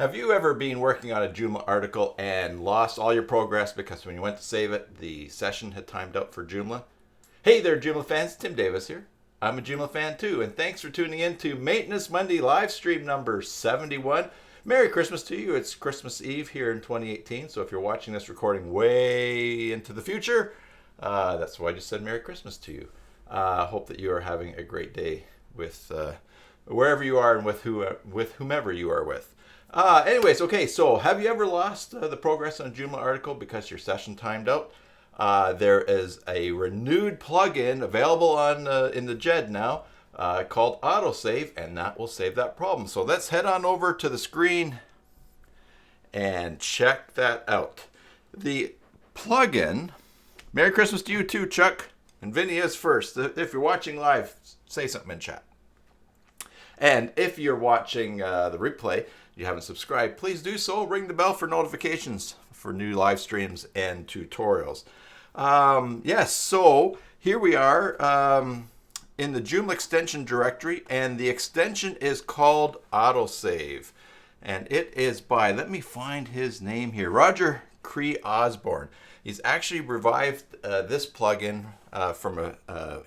Have you ever been working on a Joomla article and lost all your progress because when you went to save it, the session had timed out for Joomla? Hey there, Joomla fans. Tim Davis here. I'm a Joomla fan too, and thanks for tuning in to Maintenance Monday live stream number 71. Merry Christmas to you. It's Christmas Eve here in 2018, so if you're watching this recording way into the future, that's why I just said Merry Christmas to you. Hope that you are having a great day with wherever you are and with whomever you are with. Anyways, okay, so have you ever lost the progress on a Joomla article because your session timed out? There is a renewed plugin available on in the JED now called AutoSave, and that will save that problem. So let's head on over to the screen and check that out. The plugin, Merry Christmas to you too, Chuck, and Vinny is first. If you're watching live, say something in chat. And if you're watching the replay, you haven't subscribed, please do so. Ring the bell for notifications for new live streams and tutorials. Yes, so here we are in the Joomla extension directory, and the extension is called AutoSave. And it is by, let me find his name here, Roger Creagh-Osborne. He's actually revived this plugin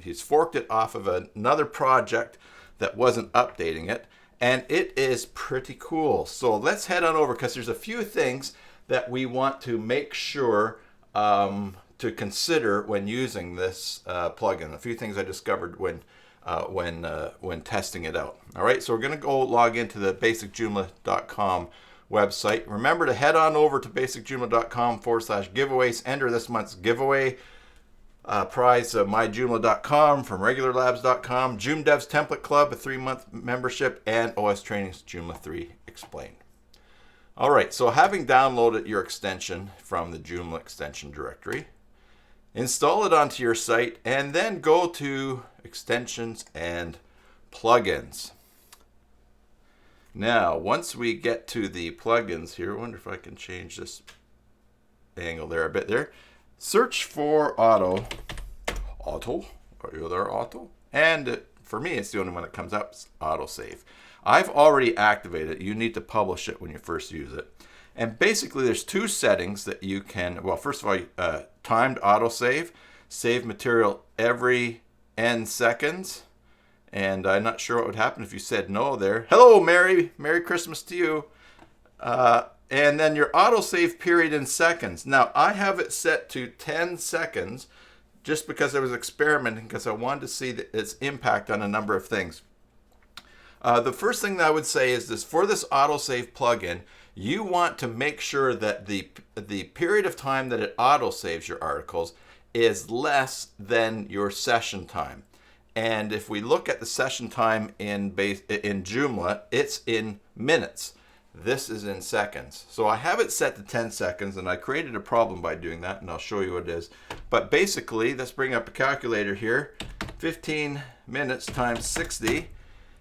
he's forked it off of another project that wasn't updating it. And it is pretty cool. So let's head on over, because there's a few things that we want to make sure to consider when using this plugin. A few things I discovered when testing it out. All right, so we're going to go log into the basicjoomla.com website. Remember to head on over to basicjoomla.com/giveaways. Enter this month's giveaway. Prize myjoomla.com from regularlabs.com, JoomDev's Template Club, a 3-month membership, and OS Training's Joomla 3 Explained. All right, so having downloaded your extension from the Joomla extension directory, install it onto your site, and then go to Extensions and Plugins. Now, once we get to the plugins here, I wonder if I can change this angle there a bit there. Search for Auto, are you there, Auto? And for me, it's the only one that comes up, it's AutoSave. I've already activated it. You need to publish it when you first use it. And basically, there's two settings that you can, well, first of all, timed AutoSave, save material every n seconds. And I'm not sure what would happen if you said no there. Hello, Merry Christmas to you. And then your autosave period in seconds. Now, I have it set to 10 seconds just because I was experimenting, because I wanted to see its impact on a number of things. The first thing that I would say is this: for this autosave plugin, you want to make sure that the period of time that it autosaves your articles is less than your session time. And if we look at the session time in Joomla, it's in minutes. This is in seconds. So I have it set to 10 seconds, and I created a problem by doing that, and I'll show you what it is. But basically, let's bring up a calculator here. 15 minutes times 60.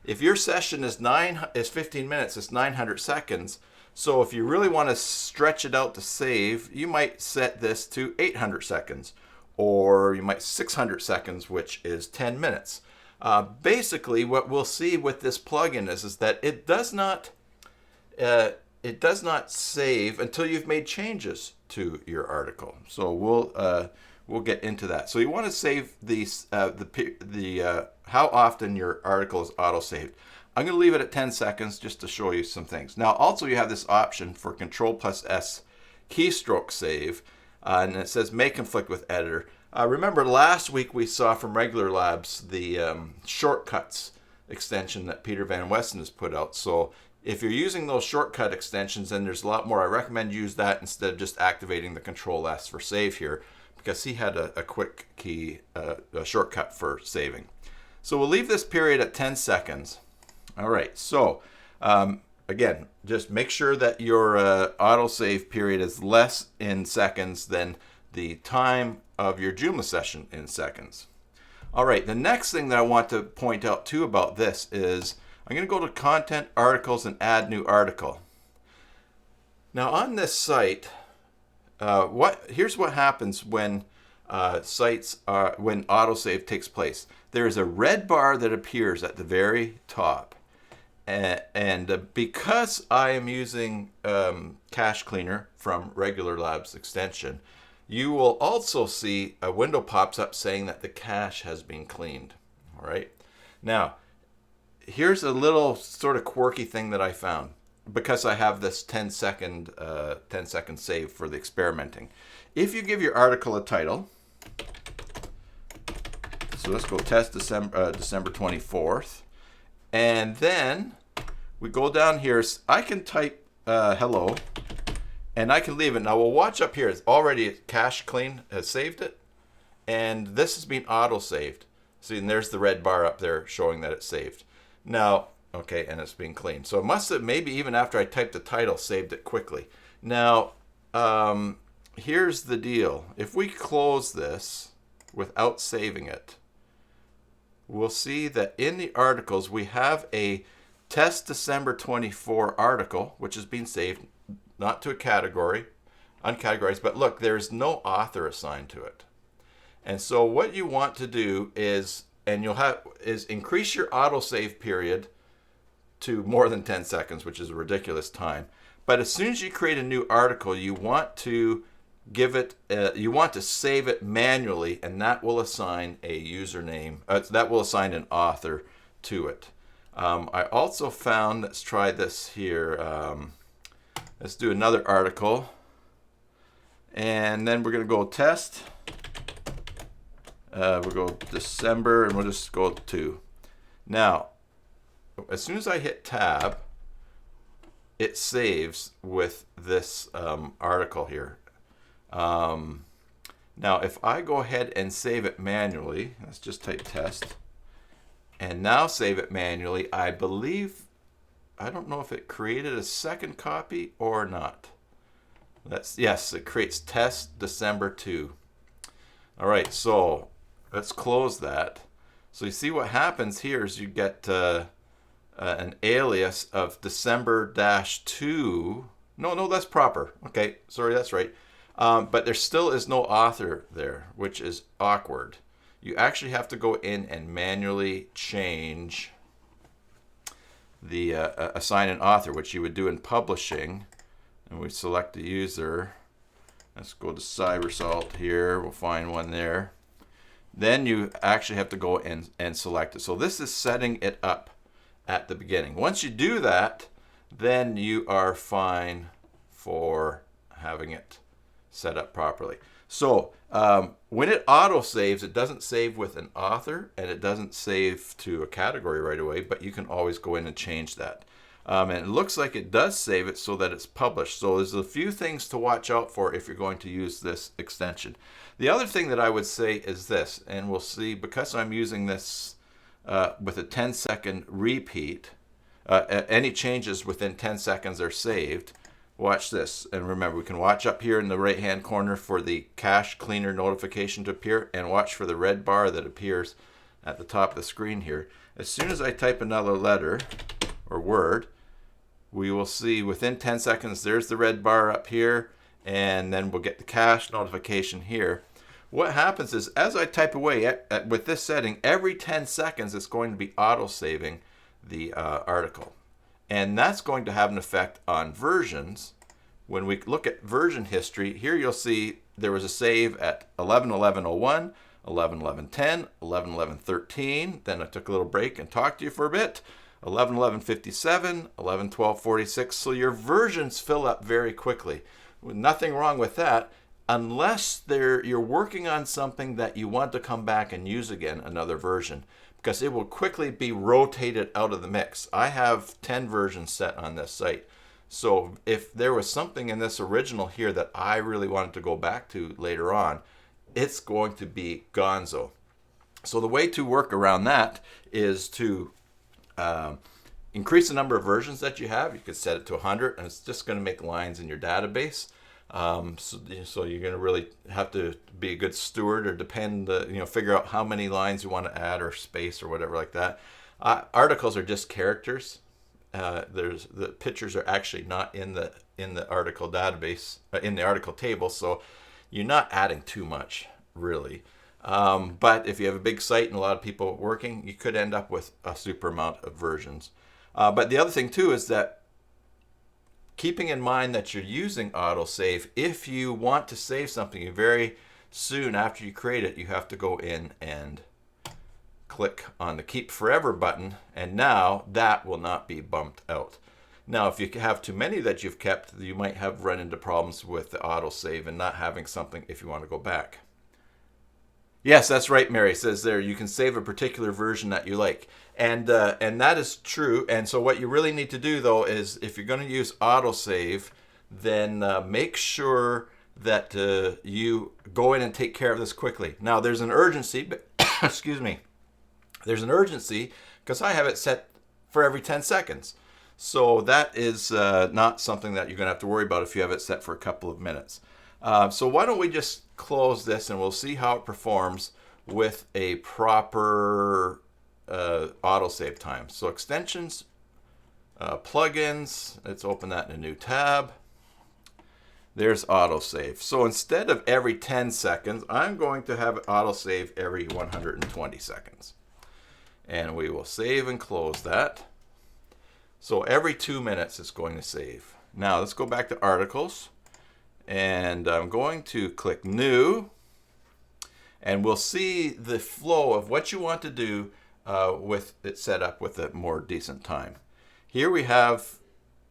If your session is 15 minutes, it's 900 seconds. So if you really want to stretch it out to save, you might set this to 800 seconds. Or you might 600 seconds, which is 10 minutes. Basically, what we'll see with this plugin is that it does not save until you've made changes to your article. So we'll get into that. So you want to save these how often your article is auto-saved. I'm going to leave it at 10 seconds just to show you some things. Now, also you have this option for Ctrl+S keystroke save, and it says may conflict with editor. Remember last week we saw from Regular Labs the shortcuts extension that Peter Van Westen has put out. So if you're using those shortcut extensions, and there's a lot more, I recommend use that instead of just activating the Ctrl+S for save here, because he had a quick key a shortcut for saving. So we'll leave this period at 10 seconds. All right, so again, just make sure that your autosave period is less in seconds than the time of your Joomla session in seconds. All right, the next thing that I want to point out too about this is I'm going to go to Content, Articles, and Add New Article. Now on this site, here's what happens when when autosave takes place. There is a red bar that appears at the very top, And because I am using Cache Cleaner from Regular Labs extension, you will also see a window pops up saying that the cache has been cleaned. All right. Now, here's a little sort of quirky thing that I found because I have this 10-second save for the experimenting. If you give your article a title, so let's go test December 24th, and then we go down here. I can type hello, and I can leave it. Now we'll watch up here. It's already cache clean, has saved it, and this has been auto-saved. See, and there's the red bar up there showing that it's saved. Now, okay, and it's being cleaned. So it must have, maybe even after I typed the title, saved it quickly. Now, here's the deal. If we close this without saving it, we'll see that in the articles, we have a test December 24 article, which has been saved, not to a category, uncategorized, but look, there's no author assigned to it. And so what you want to do is, increase your autosave period to more than 10 seconds, which is a ridiculous time. But as soon as you create a new article, you want to save it manually, and that will assign a username, that will assign an author to it. I also found, let's try this here. Let's do another article. And then we're going to go test. We'll go December, and we'll just go 2. Now, as soon as I hit tab, it saves with this article here. Now, if I go ahead and save it manually, let's just type test, and now save it manually, I don't know if it created a second copy or not. Yes, it creates test December 2. All right, so let's close that. So you see what happens here is you get an alias of December-2. No, that's proper. Okay, sorry, that's right. But there still is no author there, which is awkward. You actually have to go in and manually change the assign an author, which you would do in publishing. And we select the user. Let's go to CyberSalt here. We'll find one there. Then you actually have to go in and select it. So this is setting it up at the beginning. Once you do that, then you are fine for having it set up properly. So when it auto saves, it doesn't save with an author, and it doesn't save to a category right away, but you can always go in and change that. And it looks like it does save it so that it's published. So there's a few things to watch out for if you're going to use this extension. The other thing that I would say is this, and we'll see, because I'm using this with a 10-second repeat, any changes within 10 seconds are saved. Watch this, and remember, we can watch up here in the right hand corner for the cache cleaner notification to appear, and watch for the red bar that appears at the top of the screen here. As soon as I type another letter or word, we will see within 10 seconds there's the red bar up here, and then we'll get the cache notification here. What happens is, as I type away with this setting, every 10 seconds it's going to be auto-saving the article. And that's going to have an effect on versions. When we look at version history, here you'll see there was a save at 11.11.01, 11.11.10, 11.11.13. Then I took a little break and talked to you for a bit. 11.11.57, 11.12.46. So your versions fill up very quickly. Nothing wrong with that, unless you're working on something that you want to come back and use again, another version, because it will quickly be rotated out of the mix. I have 10 versions set on this site. So if there was something in this original here that I really wanted to go back to later on, it's going to be gonzo. So the way to work around that is to increase the number of versions that you have. You could set it to 100, and it's just going to make lines in your database. So you're going to really have to be a good steward, or figure out how many lines you want to add, or space, or whatever like that. Articles are just characters. The pictures are actually not in the article database, in the article table, so you're not adding too much, really. But if you have a big site and a lot of people working, you could end up with a super amount of versions. But the other thing too is that keeping in mind that you're using AutoSave, if you want to save something very soon after you create it, you have to go in and click on the Keep Forever button, and now that will not be bumped out. Now, if you have too many that you've kept, you might have run into problems with the AutoSave and not having something if you want to go back. Yes, that's right, Mary says there, you can save a particular version that you like. And that is true. And so what you really need to do, though, is if you're going to use AutoSave, then make sure that you go in and take care of this quickly. Now, there's an urgency, but excuse me. There's an urgency because I have it set for every 10 seconds. So that is not something that you're going to have to worry about if you have it set for a couple of minutes. So why don't we just close this and we'll see how it performs with a proper autosave time. So extensions, plugins, let's open that in a new tab. There's autosave. So instead of every 10 seconds, I'm going to have it autosave every 120 seconds. And we will save and close that. So every 2 minutes it's going to save. Now let's go back to articles. And I'm going to click New. And we'll see the flow of what you want to do with it set up with a more decent time. Here we have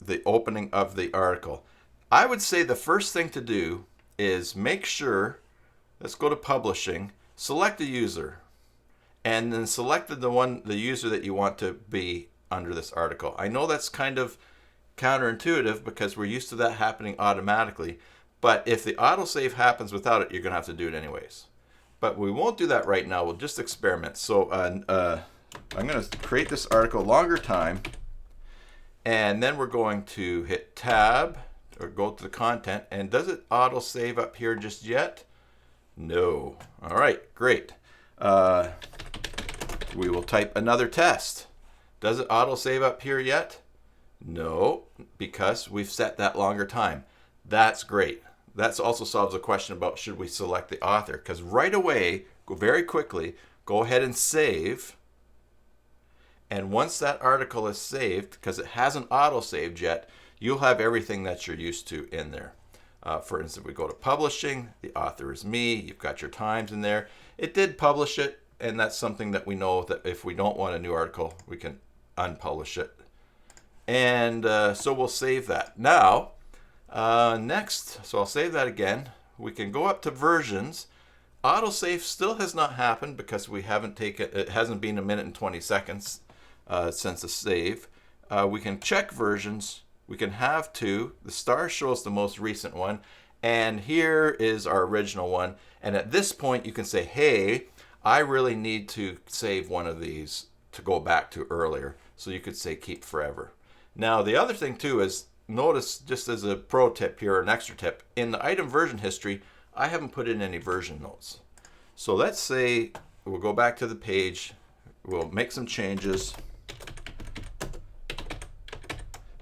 the opening of the article. I would say the first thing to do is make sure, let's go to publishing, select a user, and then select the user that you want to be under this article. I know that's kind of counterintuitive because we're used to that happening automatically, but if the autosave happens without it, you're going to have to do it anyways. But we won't do that right now. We'll just experiment. So I'm going to create this article longer time, and then we're going to hit Tab or go to the content. And does it autosave up here just yet? No. All right, great. We will type another test. Does it autosave up here yet? No, because we've set that longer time. That's great. That also solves a question about should we select the author, because right away, go very quickly, go ahead and save. And once that article is saved, because it hasn't auto-saved yet, you'll have everything that you're used to in there. For instance, we go to publishing, the author is me, you've got your times in there. It did publish it, and that's something that we know that if we don't want a new article, we can unpublish it. And so we'll save that. Now, next, so I'll save that again. We can go up to versions. Autosave still has not happened because we haven't taken, it hasn't been 1 minute and 20 seconds since the save. We can check versions. We can have two. The star shows the most recent one. And here is our original one. And at this point, you can say, hey, I really need to save one of these to go back to earlier. So you could say keep forever. Now, the other thing too is, notice just as a pro tip here, an extra tip, in the item version history, I haven't put in any version notes. So let's say we'll go back to the page, we'll make some changes.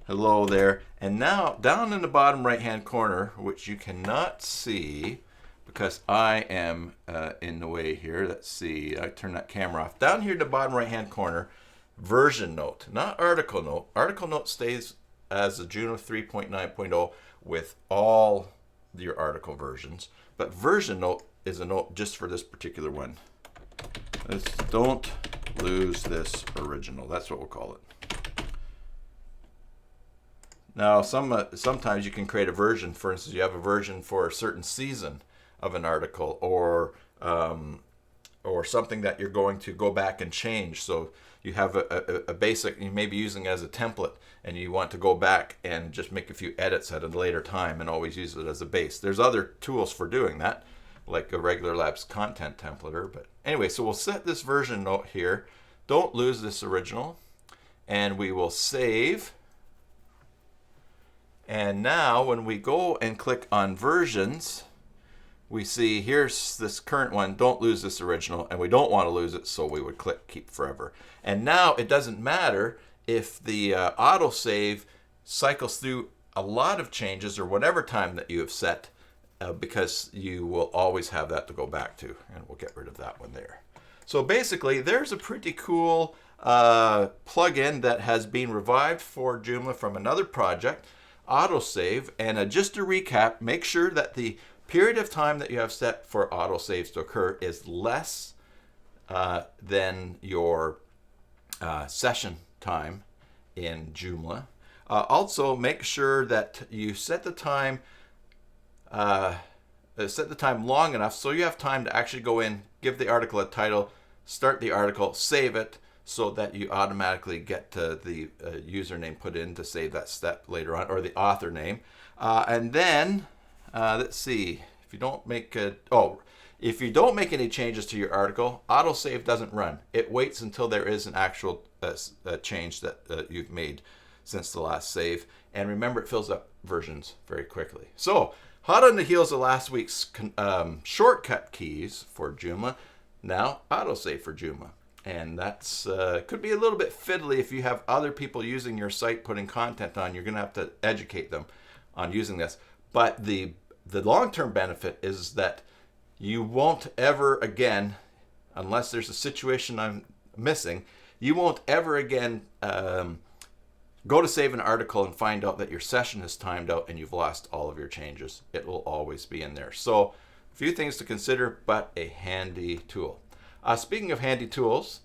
Hello there. And now down in the bottom right hand corner, which you cannot see because I am in the way here. Let's see, I turn that camera off. Down here in the bottom right hand corner, version note, not article note. Article note stays as a Joomla 3.9.0 with all your article versions, but version note is a note just for this particular one. Don't lose this original. That's what we'll call it. Now, sometimes you can create a version. For instance, you have a version for a certain season of an article, or something that you're going to go back and change. So you have a basic you may be using as a template, and you want to go back and just make a few edits at a later time and always use it as a base. There's other tools for doing that, like a Regular Labs content templater. But anyway, so we'll set this version note here. Don't lose this original. And we will save. And now when we go and click on versions, we see here's this current one, don't lose this original, and we don't want to lose it, so we would click keep forever. And now it doesn't matter if the autosave cycles through a lot of changes or whatever time that you have set, because you will always have that to go back to, and we'll get rid of that one there. So basically, there's a pretty cool plugin that has been revived for Joomla from another project, AutoSave. And just to recap, make sure that the period of time that you have set for autosaves to occur is less than your session time in Joomla. Also, make sure that you set the time long enough so you have time to actually go in, give the article a title, start the article, save it, so that you automatically get the username put in to save that step later on, or the author name. And then, let's see, if you don't make any changes to your article, autosave doesn't run. It waits until there is an actual change that you've made since the last save. And remember, it fills up versions very quickly. So, hot on the heels of last week's shortcut keys for Joomla, now autosave for Joomla. And that's could be a little bit fiddly if you have other people using your site putting content on. You're going to have to educate them on using this. But the long-term benefit is that you won't ever again, unless there's a situation I'm missing, you won't ever again go to save an article and find out that your session is timed out and you've lost all of your changes. It will always be in there. So a few things to consider, but a handy tool. Speaking of handy tools,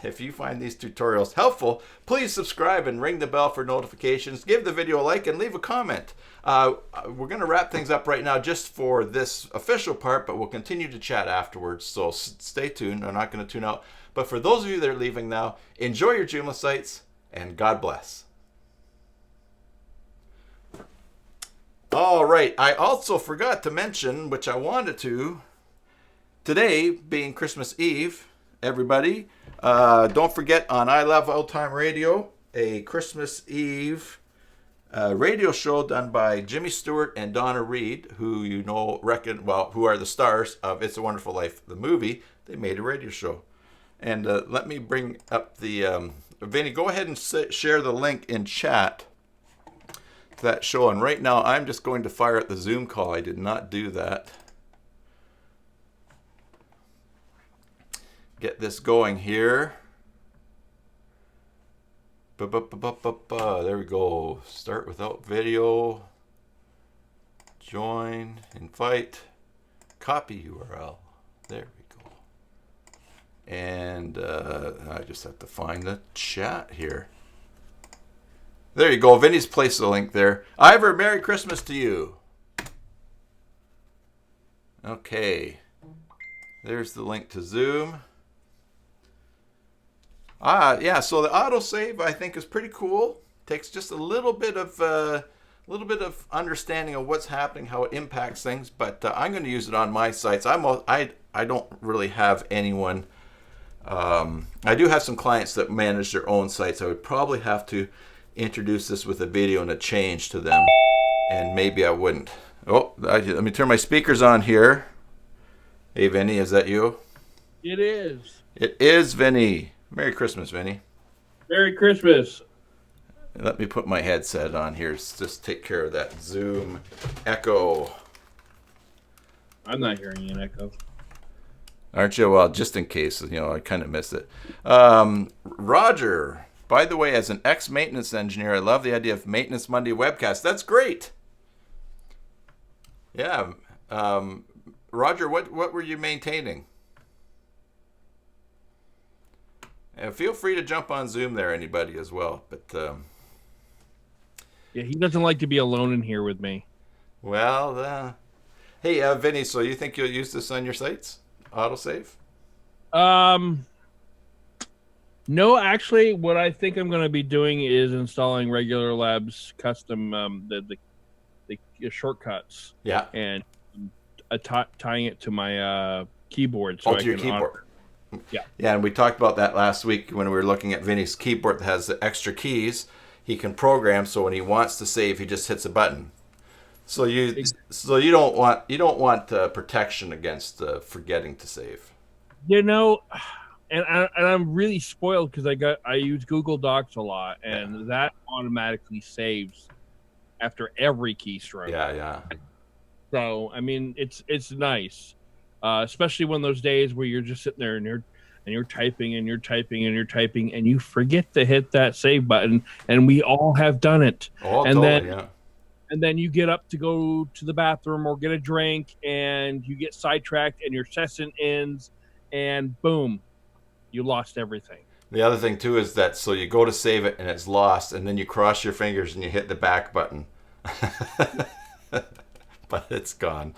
if you find these tutorials helpful, please subscribe and ring the bell for notifications. Give the video a like and leave a comment. We're going to wrap things up right now just for this official part, but we'll continue to chat afterwards. So stay tuned. I'm not going to tune out. But for those of you that are leaving now, enjoy your Joomla sites and God bless. All right. I also forgot to mention, which I wanted to, today being Christmas Eve, everybody, don't forget on I Love Old Time Radio, a Christmas Eve radio show done by Jimmy Stewart and Donna Reed, who you know, who are the stars of It's a Wonderful Life, the movie. They made a radio show. And let me bring up the, Vinny, go ahead and share the link in chat to that show. And right now, I'm just going to fire at the Zoom call. I did not do that. Get this going here. There we go. Start without video. Join. Invite. Copy URL. There we go. And I just have to find the chat here. There you go. Vinny's placed the link there. Ivor, Merry Christmas to you. Okay. There's the link to Zoom. Yeah, so the autosave I think is pretty cool. Takes just a little bit of understanding of what's happening, how it impacts things, but I'm going to use it on my sites. I don't really have anyone. I do have some clients that manage their own sites. I would probably have to introduce this with a video and a change to them, and maybe I wouldn't. Oh, let me turn my speakers on here. Hey, Vinny, is that you? It is. It is, Vinny. Merry Christmas, Vinny. Merry Christmas. Let me put my headset on here. Just take care of that Zoom echo. I'm not hearing an echo. Aren't you? Well, just in case, I kind of missed it. Roger, by the way, as an ex-maintenance engineer, I love the idea of Maintenance Monday webcast. That's great. Yeah. Roger, what were you maintaining? Feel free to jump on Zoom there, anybody as well. But yeah, he doesn't like to be alone in here with me. Well, hey, Vinny, so you think you'll use this on your sites? Autosave? No, actually, what I think I'm going to be doing is installing Regular Labs custom the shortcuts. Yeah. And tying it to my keyboard so to your keyboard. Yeah. Yeah, and we talked about that last week when we were looking at Vinny's keyboard that has the extra keys he can program, so when he wants to save, he just hits a button. So you don't want protection against forgetting to save. And I'm really spoiled because I use Google Docs a lot, and that automatically saves after every keystroke. Yeah. So I mean, it's nice. Especially when those days where you're just sitting there and and you're typing and you're typing and you're typing, and you forget to hit that save button, and we all have done it. Oh, And totally, then yeah. and then you get up to go to the bathroom or get a drink, and you get sidetracked, and your session ends, and boom, you lost everything. The other thing too is that so you go to save it and it's lost, and then you cross your fingers and you hit the back button, but it's gone.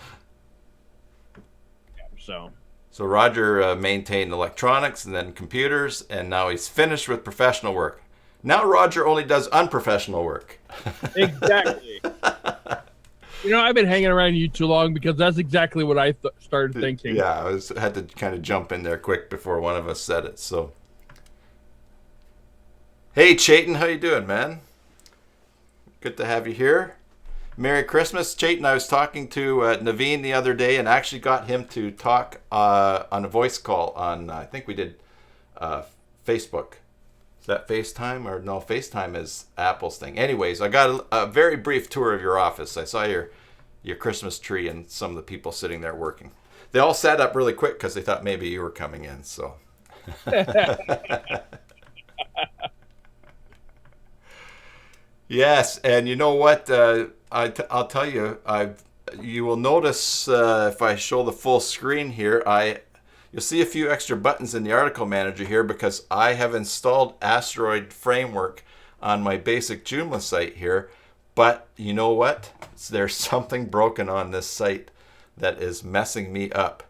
So Roger maintained electronics and then computers, and now he's finished with professional work. Now Roger only does unprofessional work. exactly. I've been hanging around you too long, because that's exactly what I started thinking. Yeah, had to kind of jump in there quick before one of us said it. So, hey, Chayton, how you doing, man? Good to have you here. Merry Christmas, Chayton. I was talking to Naveen the other day and actually got him to talk on a voice call on, I think we did Facebook. Is that FaceTime? Or no, FaceTime is Apple's thing. Anyways, I got a very brief tour of your office. I saw your Christmas tree and some of the people sitting there working. They all sat up really quick because they thought maybe you were coming in. So. Yes, and you know what? I'll tell you. You will notice if I show the full screen here, you'll see a few extra buttons in the article manager here because I have installed Asteroid Framework on my basic Joomla site here. But you know what? There's something broken on this site that is messing me up.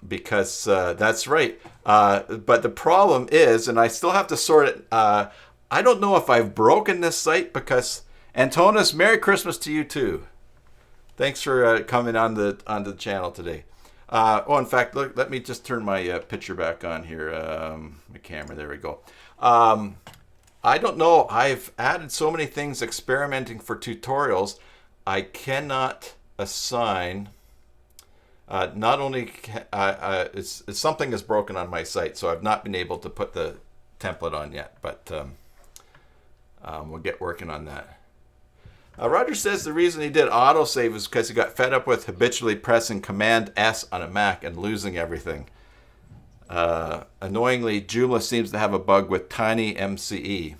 Because that's right. But the problem is, and I still have to sort it. I don't know if I've broken this site because Antonis, Merry Christmas to you too. Thanks for coming on the channel today. In fact, look, let me just turn my picture back on here. My camera, there we go. I don't know. I've added so many things experimenting for tutorials. I cannot assign. Not only it's something is broken on my site, so I've not been able to put the template on yet, but we'll get working on that. Roger says the reason he did AutoSave is because he got fed up with habitually pressing Command S on a Mac and losing everything. Annoyingly, Joomla seems to have a bug with TinyMCE.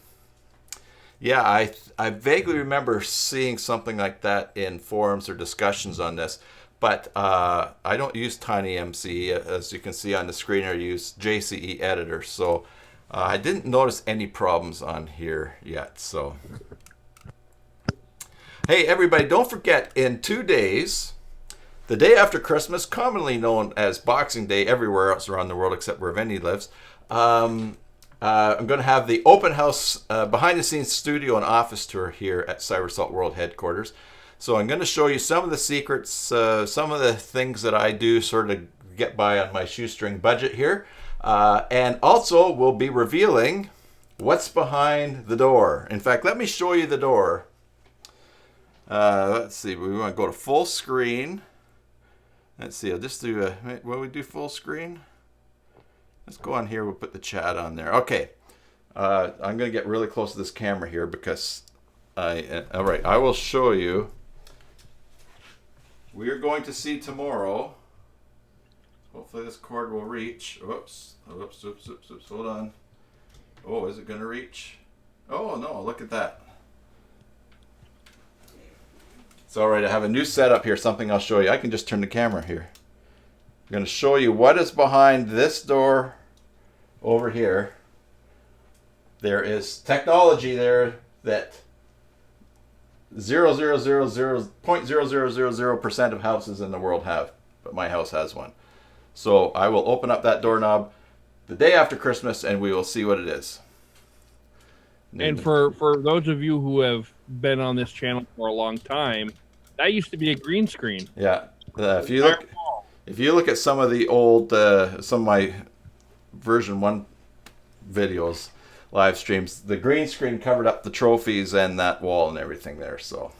Yeah, I vaguely remember seeing something like that in forums or discussions on this, but I don't use TinyMCE. As you can see on the screen, I use JCE Editor, so I didn't notice any problems on here yet. So, hey everybody, don't forget, in 2 days, the day after Christmas, commonly known as Boxing Day everywhere else around the world except where Vinny lives, I'm going to have the open house behind-the-scenes studio and office tour here at Cybersalt World headquarters. So I'm going to show you some of the secrets, some of the things that I do sort of get by on my shoestring budget here. And also we'll be revealing what's behind the door. In fact, let me show you the door. Let's see, we want to go to full screen. Let's see, I'll just do will we do full screen? Let's go on here, we'll put the chat on there. Okay, I'm going to get really close to this camera here because all right, I will show you. We are going to see tomorrow. Hopefully this cord will reach. Oops, hold on. Oh, is it going to reach? Oh no, look at that. It's all right, I have a new setup here, something I'll show you. I can just turn the camera here. I'm going to show you what is behind this door over here. There is technology there that 0.0000% of houses in the world have, but my house has one. So I will open up that doorknob the day after Christmas and we will see what it is. And for those of you who have been on this channel for a long time, that used to be a green screen. Yeah. If you look at some of the old some of my version 1 videos, live streams, the green screen covered up the trophies and that wall and everything there. So,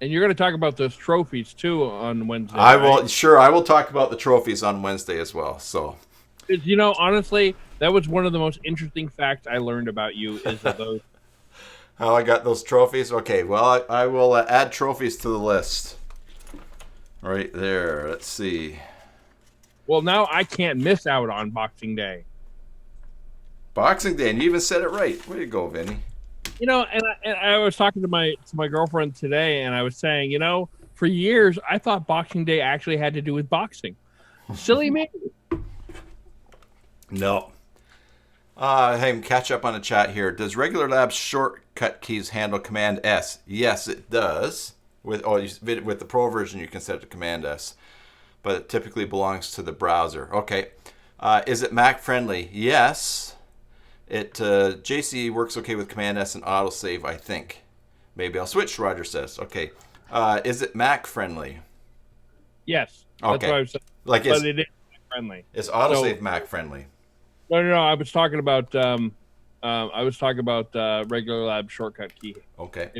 and you're going to talk about those trophies too on Wednesday. I will, sure, I will talk about the trophies on Wednesday as well. So, you know, honestly, that was one of the most interesting facts I learned about you is that those. How I got those trophies? Okay, well, I will add trophies to the list. Right there. Let's see. Well, now I can't miss out on Boxing Day. Boxing Day, and you even said it right. Way to go, Vinny. You know, and I was talking to my girlfriend today, and I was saying, for years I thought Boxing Day actually had to do with boxing. Silly me. No. Hey, catch up on the chat here. Does Regular Labs shortcut keys handle Command S? Yes, it does. With the Pro version, you can set it to Command S, but it typically belongs to the browser. Okay. Is it Mac friendly? Yes. It JC works okay with Command S and AutoSave, I think. Maybe I'll switch. Roger says. Okay. Is it Mac friendly? Yes. Okay. That's what I was saying. Like but it is Mac friendly. Is AutoSave Mac friendly? No. I was talking about Regular Lab shortcut key. Okay.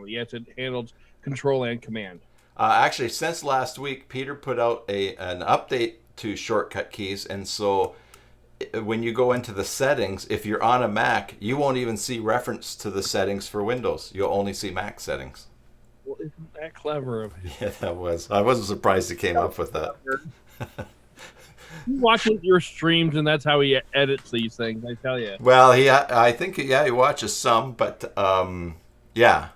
Yes, it handles Control and Command. Actually, since last week, Peter put out an update to shortcut keys, and so when you go into the settings, if you're on a Mac, you won't even see reference to the settings for Windows. You'll only see Mac settings. Well, isn't that clever of him? Yeah, that was. I wasn't surprised he came up with that. He watches your streams, and that's how he edits these things. I tell you. Well, I think he watches some, but yeah.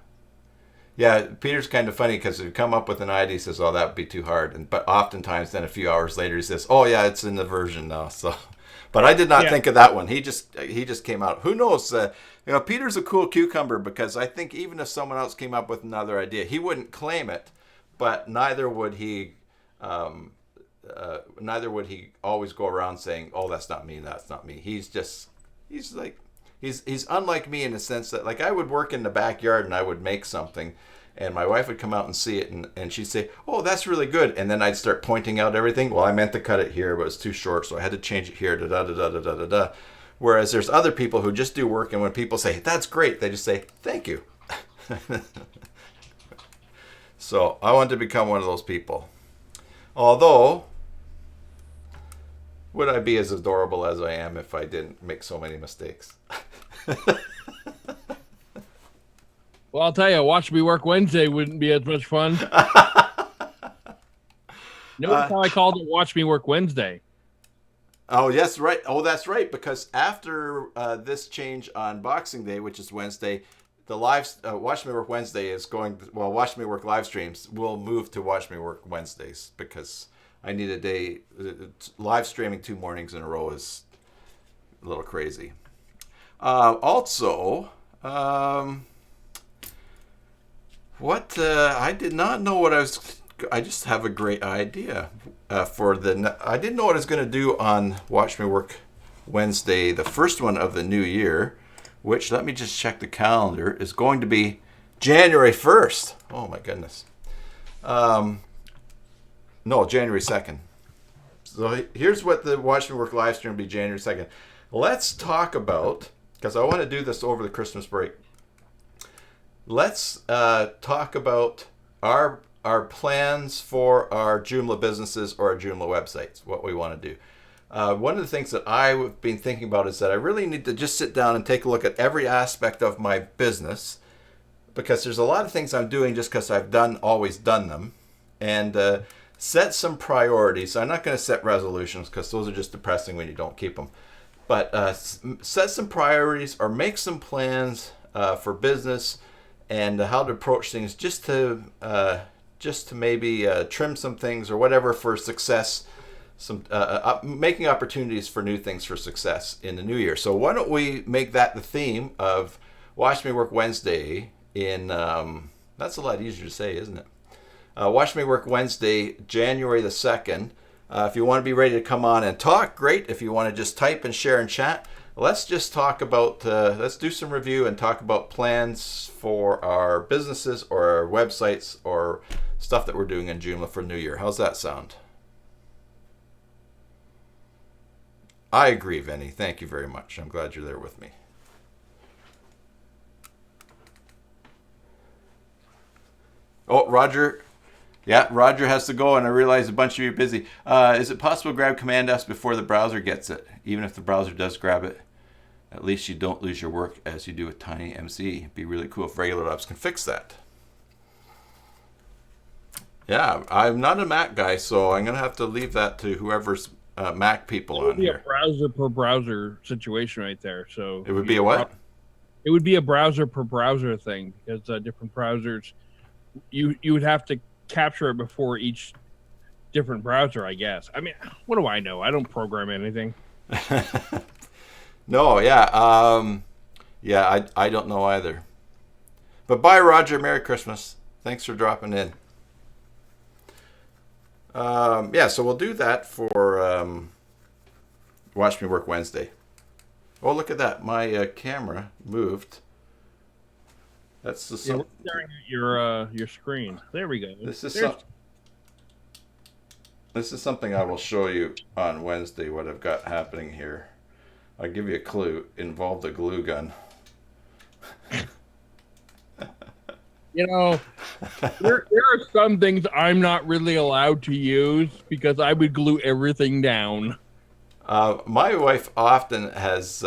Peter's kind of funny because if you come up with an idea, he says, "Oh, that would be too hard," but oftentimes, then a few hours later, he says, "Oh, yeah, it's in the version now." So, but I did not think of that one. He just came out. Who knows? Peter's a cool cucumber because I think even if someone else came up with another idea, he wouldn't claim it, but neither would he. Neither would he always go around saying, "Oh, that's not me. That's not me." He's unlike me in the sense that, like, I would work in the backyard and I would make something, and my wife would come out and see it, and she'd say, "Oh, that's really good," and then I'd start pointing out everything. Well, I meant to cut it here, but it's too short, so I had to change it here. Da da da da da da da. Whereas there's other people who just do work, and when people say, "That's great," they just say, "Thank you." So I wanted to become one of those people. Although, would I be as adorable as I am if I didn't make so many mistakes? Well, I'll tell you, Watch Me Work Wednesday wouldn't be as much fun. Notice how I called it Watch Me Work Wednesday. Oh, yes, right. Oh, that's right. Because after this change on Boxing Day, which is Wednesday, the Watch Me Work Wednesday is going. Well, Watch Me Work live streams will move to Watch Me Work Wednesdays because I need a day. Live streaming 2 mornings in a row is a little crazy. Also, I did not know what I was. I just have a great idea I didn't know what I was going to do on Watch Me Work Wednesday, the first one of the new year, which, let me just check the calendar, is going to be January 1st. Oh my goodness. No, January 2nd. So here's what the Watch Me Work live stream will be January 2nd. Let's talk about, because I want to do this over the Christmas break. Let's talk about our plans for our Joomla businesses or our Joomla websites, what we want to do. One of the things that I've been thinking about is that I really need to just sit down and take a look at every aspect of my business, because there's a lot of things I'm doing just because I've always done them, and set some priorities. I'm not going to set resolutions because those are just depressing when you don't keep them. But set some priorities or make some plans for business and how to approach things, just to maybe trim some things or whatever for success. Making opportunities for new things for success in the new year. So why don't we make that the theme of Watch Me Work Wednesday in, that's a lot easier to say, isn't it? Watch Me Work Wednesday, January the 2nd. If you want to be ready to come on and talk, great. If you want to just type and share and chat, let's just talk about, let's do some review and talk about plans for our businesses or our websites or stuff that we're doing in Joomla for New Year. How's that sound? I agree, Vinny. Thank you very much. I'm glad you're there with me. Oh, Roger. Yeah, Roger has to go, and I realize a bunch of you are busy. Is it possible to grab Command S before the browser gets it? Even if the browser does grab it, at least you don't lose your work as you do with TinyMC. It'd be really cool if Regular Labs can fix that. Yeah, I'm not a Mac guy, so I'm gonna have to leave that to whoever's Mac people It would on be a here. browser per browser situation right there. So It would be a what? it would be a browser per browser thing because different browsers you would have to capture it before each different browser, I guess. I mean, what do I know? I don't program anything. No, yeah, yeah, I don't know either. But bye, Roger. Merry Christmas. Thanks for dropping in. Yeah, so we'll do that for Watch Me Work Wednesday. Oh, look at that. My camera moved. That's the Yeah, we're staring at your screen. There we go. this is There's some, this is something I will show you on Wednesday. What I've got happening here. I'll give you a clue. Involved a glue gun. You know, there are some things I'm not really allowed to use because I would glue everything down. My wife often has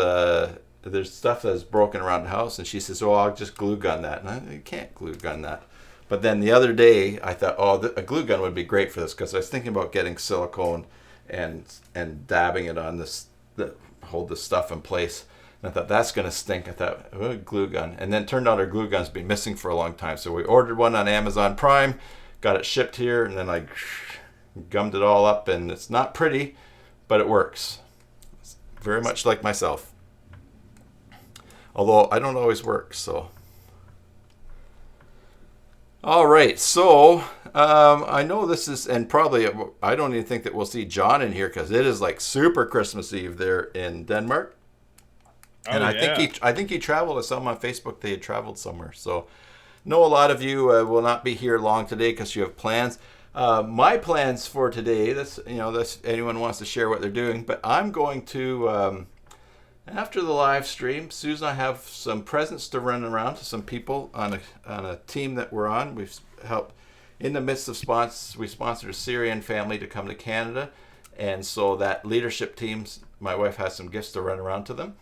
there's stuff that's broken around the house, and she says, "Oh, I'll just glue gun that." And you can't glue gun that. But then the other day, I thought, "Oh, a glue gun would be great for this," because I was thinking about getting silicone and dabbing it on this that hold this stuff in place. And I thought that's gonna stink. I thought, oh, glue gun, and then turned out our glue gun's been missing for a long time. So we ordered one on Amazon Prime, got it shipped here, and then I gummed it all up, and it's not pretty, but it works. It's very much like myself. Although I don't always work, so. All right, so I know this is, and probably I don't even think that we'll see John in here because it is like super Christmas Eve there in Denmark. And Oh, I think he traveled. I saw him on Facebook. They had traveled somewhere. So, know a lot of you will not be here long today because you have plans. My plans for today. That's that's anyone wants to share what they're doing. But I'm going to after the live stream. Susan, I have some presents to run around to some people on a team that we're on. We've helped in the midst of we sponsored a Syrian family to come to Canada, and so that leadership teams. My wife has some gifts to run around to them.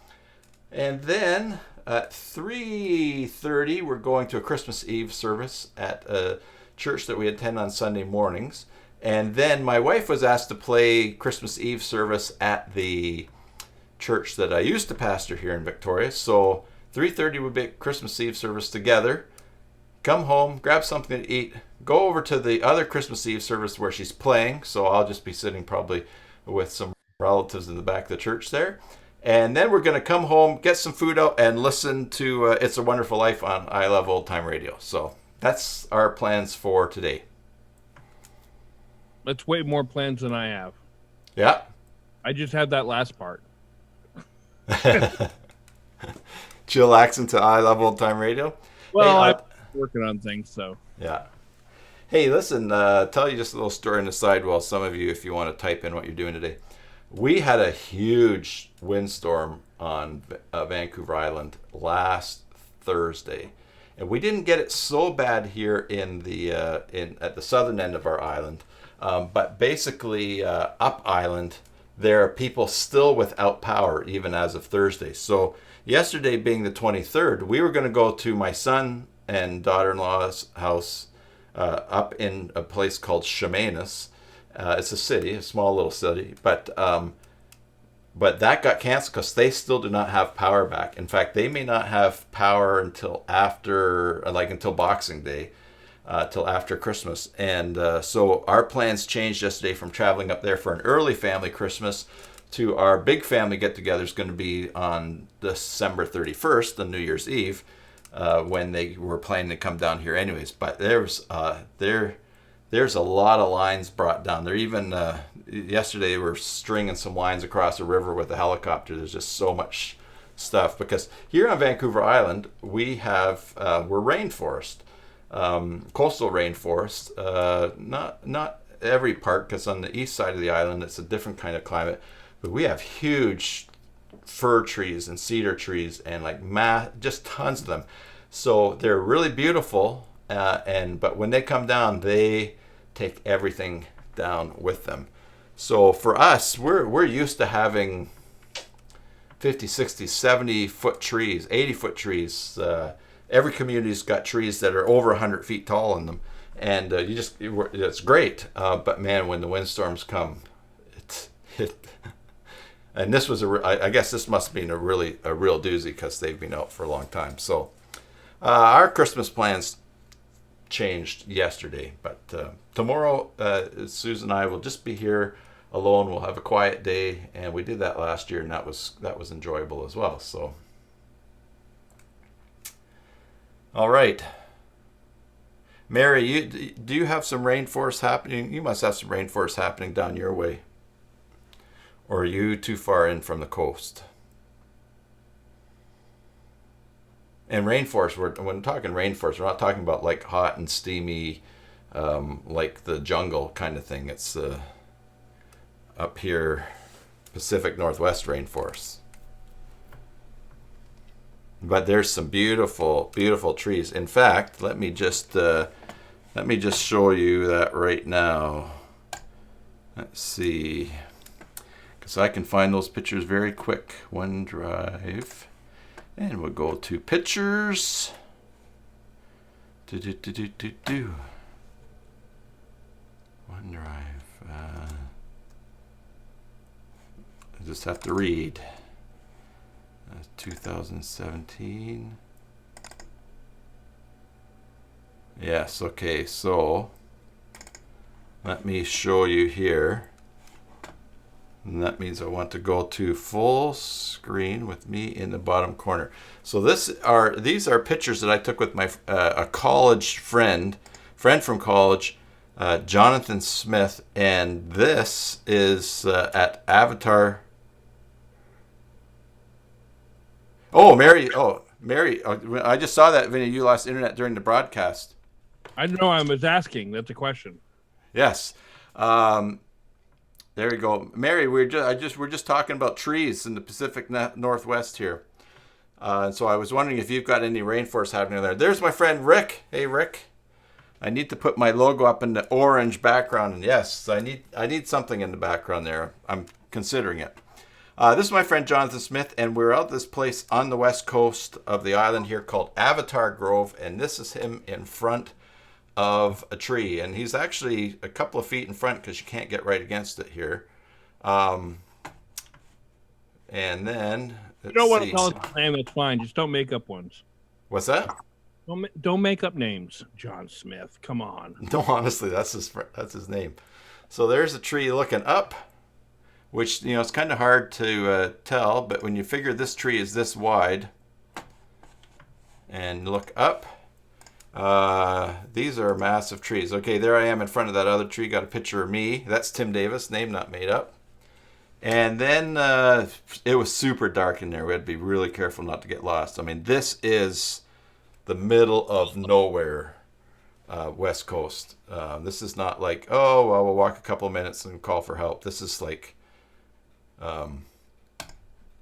And then at 3:30, we're going to a Christmas Eve service at a church that we attend on Sunday mornings. And then my wife was asked to play Christmas Eve service at the church that I used to pastor here in Victoria. So 3:30 would be Christmas Eve service together. Come home, grab something to eat, go over to the other Christmas Eve service where she's playing. So I'll just be sitting probably with some relatives in the back of the church there. And then we're going to come home, get some food out, and listen to It's a Wonderful Life on I Love Old Time Radio. So that's our plans for today. That's way more plans than I have. Yeah. I just had that last part. Chillaxing to I Love Old Time Radio. Well, Hey, I'm working on things, so. yeah. Hey, listen, tell you just a little story on the side while some of you, if you want to type in what you're doing today. We had a huge windstorm on Vancouver Island last Thursday, and we didn't get it so bad here in the at the southern end of our island, but basically up island there are people still without power even as of Thursday. So yesterday being the 23rd, we were going to go to my son and daughter-in-law's house up in a place called Chupurnov. It's a city, a small little city, but that got canceled because they still do not have power back. In fact, they may not have power until until Boxing Day, till after Christmas. And so our plans changed yesterday from traveling up there for an early family Christmas to our big family get-together is going to be on December 31st, the New Year's Eve, when they were planning to come down here anyways. But there's a lot of lines brought down. They're even yesterday they were stringing some lines across the river with a helicopter. There's just so much stuff because here on Vancouver Island we're rainforest, coastal rainforest. Not every part, because on the east side of the island it's a different kind of climate. But we have huge fir trees and cedar trees and just tons of them. So they're really beautiful. But when they come down, they take everything down with them. So for us, we're used to having 50, 60, 70 foot trees, 80 foot trees. Every community's got trees that are over 100 feet tall in them. and it's great. But man, when the windstorms come, it and this was I guess this must have been a real doozy because they've been out for a long time. So our Christmas plans changed yesterday, but tomorrow Susan and I will just be here alone. We'll have a quiet day, and we did that last year, and that was enjoyable as well. So all right, Mary, do you have some rainforest happening? You must have some rainforest happening down your way. Or are you too far in from the coast? And rainforest, when talking rainforest, we're not talking about like hot and steamy, like the jungle kind of thing. It's up here, Pacific Northwest rainforest. But there's some beautiful, beautiful trees. In fact, let me just show you that right now. Let's see. So I can find those pictures very quick. OneDrive. And we'll go to pictures. OneDrive. I just have to read. 2017. Yes, okay, so let me show you here. And that means I want to go to full screen with me in the bottom corner. So these are pictures that I took with my a college friend from college, Jonathan Smith, and this is at Avatar. Oh, Mary! I just saw that video. You lost internet during the broadcast. I know. I was asking. That's a question. Yes. There you go, Mary. We're just talking about trees in the Pacific Northwest here. So I was wondering if you've got any rainforest happening there. There's my friend Rick. Hey, Rick. I need to put my logo up in the orange background, and yes, I need something in the background there. I'm considering it. This is my friend Jonathan Smith, and we're out this place on the west coast of the island here called Avatar Grove, and this is him in front of a tree, and he's actually a couple of feet in front because you can't get right against it here. And then you don't want to call it his name, that's fine. Just don't make up ones. What's that? Don't make up names. John Smith, come on. No, honestly, that's his name. So there's a tree looking up, which it's kind of hard to tell, but when you figure this tree is this wide, and look up. These are massive trees. Okay, there I am in front of that other tree. Got a picture of me. That's Tim Davis, name not made up. And then it was super dark in there. We had to be really careful not to get lost. I mean, this is the middle of nowhere, West Coast. This is not like, oh, well, we'll walk a couple of minutes and call for help. This is like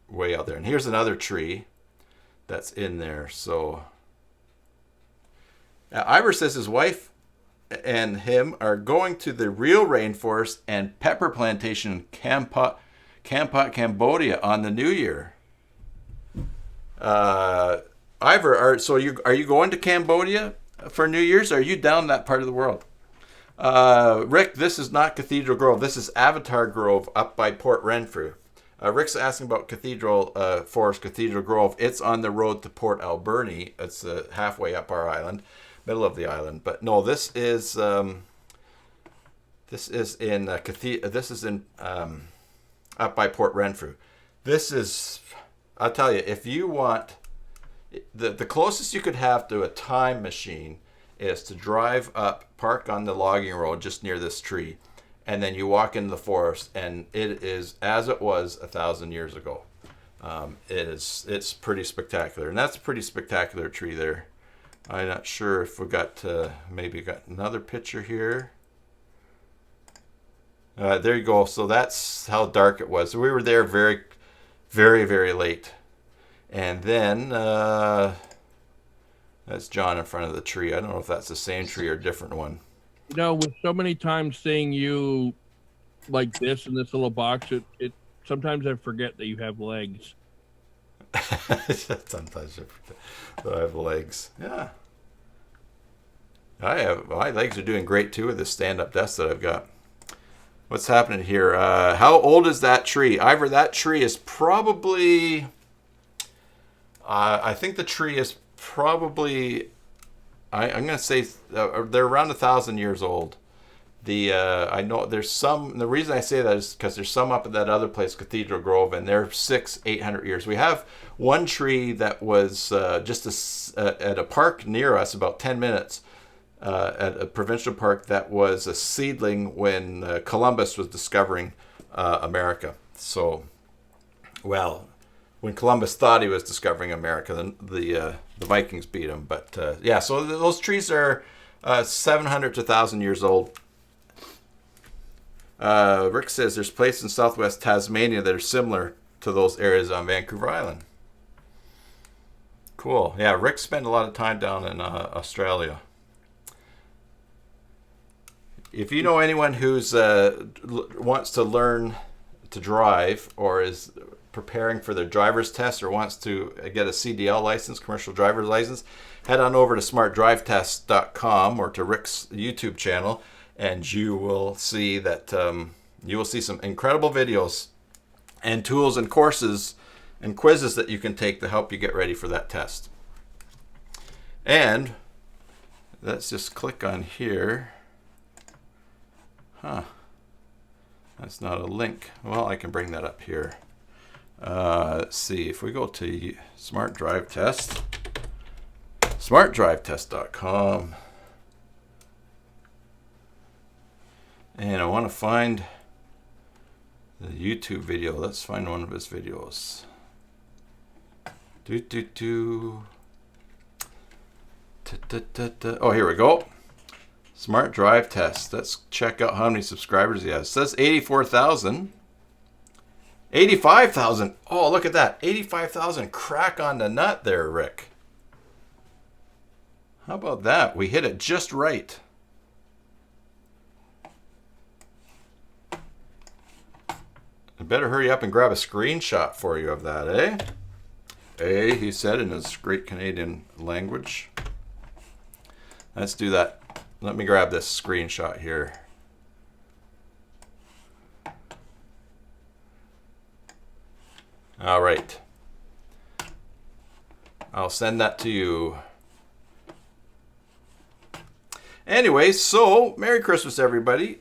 way out there. And here's another tree that's in there. So Ivor says his wife and him are going to the real rainforest and pepper plantation in Kampot, Cambodia on the New Year. Ivor, are you going to Cambodia for New Year's? Or are you down that part of the world? Rick, this is not Cathedral Grove. This is Avatar Grove up by Port Renfrew. Rick's asking about Cathedral Forest, Cathedral Grove. It's on the road to Port Alberni. It's halfway up our island, middle of the island. But no, this is in up by Port Renfrew. This is, I'll tell you, if you want the closest you could have to a time machine is to drive up, park on the logging road just near this tree, and then you walk into the forest, and it is as it was 1,000 years ago. It's pretty spectacular, and that's a pretty spectacular tree there. I'm not sure if we got maybe got another picture here. There you go. So that's how dark it was. So we were there very, very, very late, and then that's John in front of the tree. I don't know if that's the same tree or a different one. You know, with so many times seeing you like this in this little box, it sometimes I forget that you have legs. Sometimes I forget that I have legs. Yeah. My legs are doing great too with this stand-up desk that I've got. What's happening here? How old is that tree? Ivor, that tree is probably... I think the tree is probably... I'm going to say they're around 1,000 years old. I know there's some... The reason I say that is because there's some up at that other place, Cathedral Grove, and they're 600-800 years. We have one tree that was just at a park near us, about 10 minutes, at a provincial park, that was a seedling when Columbus was discovering America. So, well, when Columbus thought he was discovering America, then the Vikings beat him. But yeah, so those trees are 700 to 1,000 years old. Rick says there's places in southwest Tasmania that are similar to those areas on Vancouver Island. Cool. Yeah, Rick spent a lot of time down in Australia. If you know anyone who's wants to learn to drive or is preparing for their driver's test or wants to get a CDL license, commercial driver's license, head on over to smartdrivetest.com or to Rick's YouTube channel, and you will see that you will see some incredible videos and tools and courses and quizzes that you can take to help you get ready for that test. And let's just click on here. Huh. That's not a link. Well, I can bring that up here. Let's see. If we go to Smart Drive Test, smartdrivetest.com, and I want to find the YouTube video. Let's find one of his videos. Oh, here we go. Smart Drive Test. Let's check out how many subscribers he has. It says 84,000. 85,000. Oh, look at that. 85,000. Crack on the nut there, Rick. How about that? We hit it just right. I better hurry up and grab a screenshot for you of that, eh? Eh, he said in his great Canadian language. Let's do that. Let me grab this screenshot here. All right. I'll send that to you. Anyway, so Merry Christmas, everybody.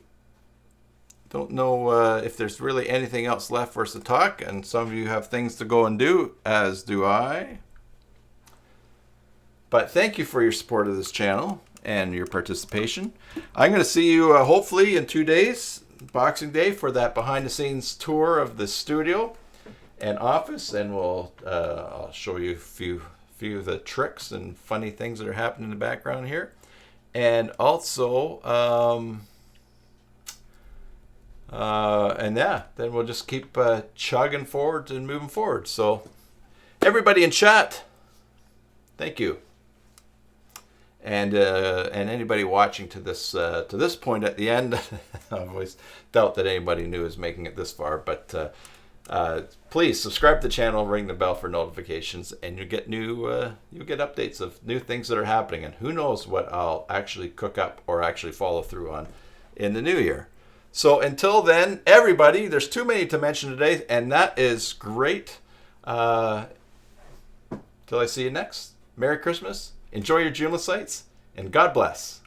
Don't know if there's really anything else left for us to talk, and some of you have things to go and do, as do I. But thank you for your support of this channel and your participation. I'm going to see you hopefully in 2 days, Boxing Day, for that behind-the-scenes tour of the studio and office, and I'll show you a few of the tricks and funny things that are happening in the background here, and also and yeah, then we'll just keep chugging forward and moving forward. So everybody in chat, thank you. And anybody watching to this point at the end, I always doubt that anybody new is making it this far, but please subscribe to the channel, ring the bell for notifications, and you get get updates of new things that are happening, and who knows what I'll actually cook up or actually follow through on in the new year. So until then, everybody, there's too many to mention today, and that is great. Till I see you next, Merry Christmas. Enjoy your Joomla sites, and God bless.